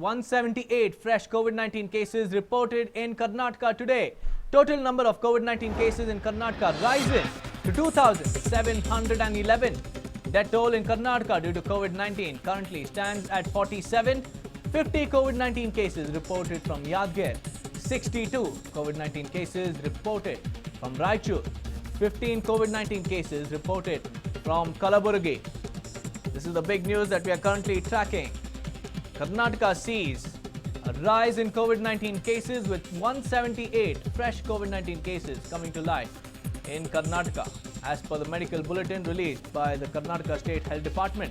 178 fresh COVID-19 cases reported in Karnataka today. Total number of COVID-19 cases in Karnataka rises to 2,711. Death toll in Karnataka due to COVID-19 currently stands at 47. 50 COVID-19 cases reported from Yadgir. 62 COVID-19 cases reported from Raichur. 15 COVID-19 cases reported from Kalaburagi. This is the big news that we are currently tracking. Karnataka sees a rise in COVID-19 cases with 178 fresh COVID-19 cases coming to light in Karnataka, as per the medical bulletin released by the Karnataka State Health Department.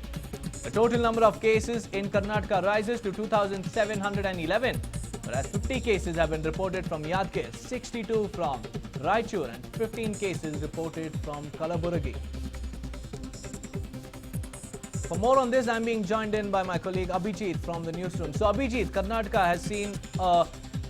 The total number of cases in Karnataka rises to 2,711, whereas 50 cases have been reported from Yadgir, 62 from Raichur and 15 cases reported from Kalaburagi. For more on this, I'm being joined in by my colleague Abhijit from the newsroom. So Abhijit, Karnataka has seen a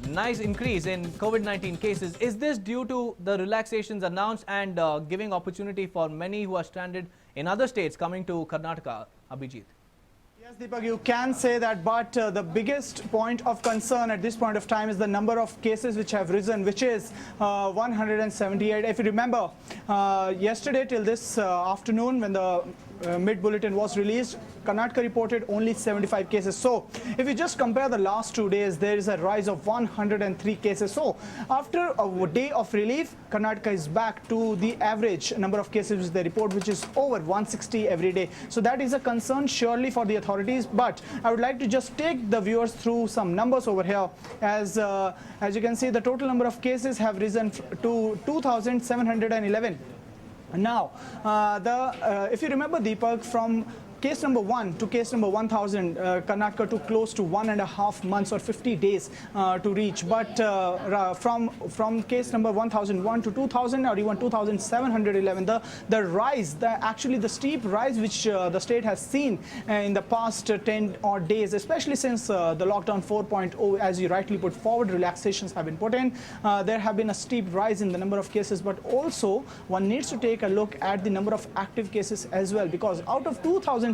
nice increase in COVID-19 cases. Is this due to the relaxations announced and giving opportunity for many who are stranded in other states coming to Karnataka, Abhijit? Yes, Deepak, you can say that, but the biggest point of concern at this point of time is the number of cases which have risen, which is 178. If you remember, yesterday till this afternoon, when the mid-bulletin was released, Karnataka reported only 75 cases. So if you just compare the last 2 days, there is a rise of 103 cases. So after a day of relief, Karnataka is back to the average number of cases which they report, which is over 160 every day. So that is a concern surely for the authorities. But I would like to just take the viewers through some numbers over here. As you can see, the total number of cases have risen to 2,711. Now, if you remember, Deepak, from case number 1 to case number 1,000, Karnataka took close to 1.5 months or 50 days to reach. But from case number 1,001 to 2,000 or even 2,711, the rise, actually the steep rise which the state has seen in the past 10 odd days, especially since the lockdown 4.0, as you rightly put forward, relaxations have been put in. There have been a steep rise in the number of cases, but also one needs to take a look at the number of active cases as well, because out of 2,700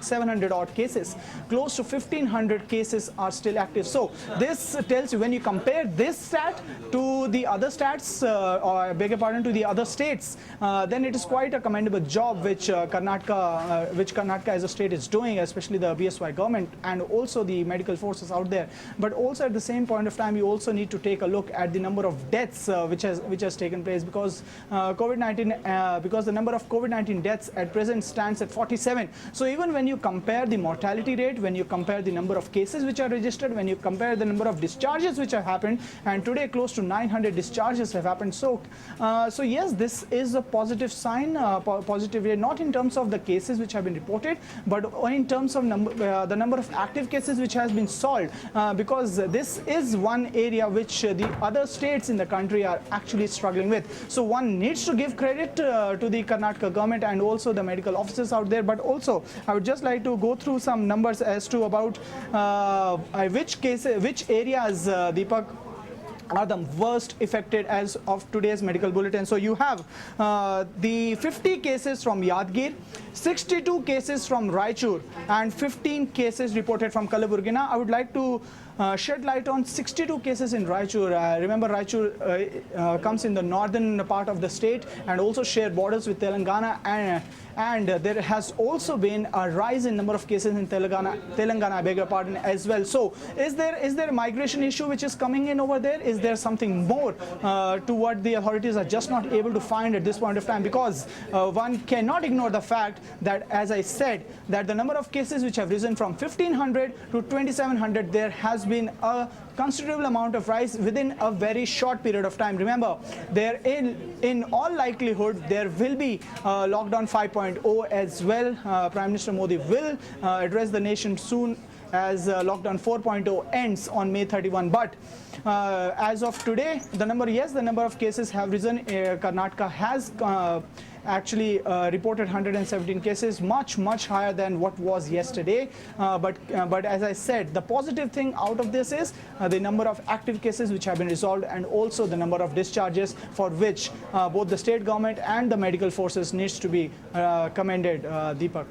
odd cases, close to 1,500 cases are still active. So this tells you, when you compare this stat to the other stats, or I beg your pardon, to the other states, then it is quite a commendable job which Karnataka as a state is doing, especially the BSY government and also the medical forces out there. But also at the same point of time, you also need to take a look at the number of deaths which has taken place, because because the number of COVID-19 deaths at present stands at 47. So even when you compare the mortality rate, when you compare the number of cases which are registered, when you compare the number of discharges which have happened, and today close to 900 discharges have happened. So yes, this is a positive sign, positive rate, not in terms of the cases which have been reported, but in terms of the number of active cases which has been solved, because this is one area which the other states in the country are actually struggling with. So one needs to give credit to the Karnataka government and also the medical officers out there. But also I would just like to go through some numbers as to about which areas, Deepak, are the worst affected as of today's medical bulletin. So you have the 50 cases from Yadgir, 62 cases from Raichur, and 15 cases reported from Kalaburagi. Now I would like to shed light on 62 cases in Raichur. Remember, Raichur comes in the northern part of the state and also share borders with Telangana, and there has also been a rise in number of cases in Telangana, I beg your pardon, as well. So is there a migration issue which is coming in over there? Is there something more to what the authorities are just not able to find at this point of time? Because one cannot ignore the fact that, as I said, that the number of cases which have risen from 1,500 to 2,700, there has been a considerable amount of rise within a very short period of time. Remember, there in all likelihood there will be lockdown 5.0 as well. Prime Minister Modi will address the nation soon as lockdown 4.0 ends on May 31. But as of today, the number of cases have risen. Karnataka has actually reported 117 cases, much higher than what was yesterday. But as I said, the positive thing out of this is the number of active cases which have been resolved, and also the number of discharges, for which both the state government and the medical forces needs to be commended, Deepak.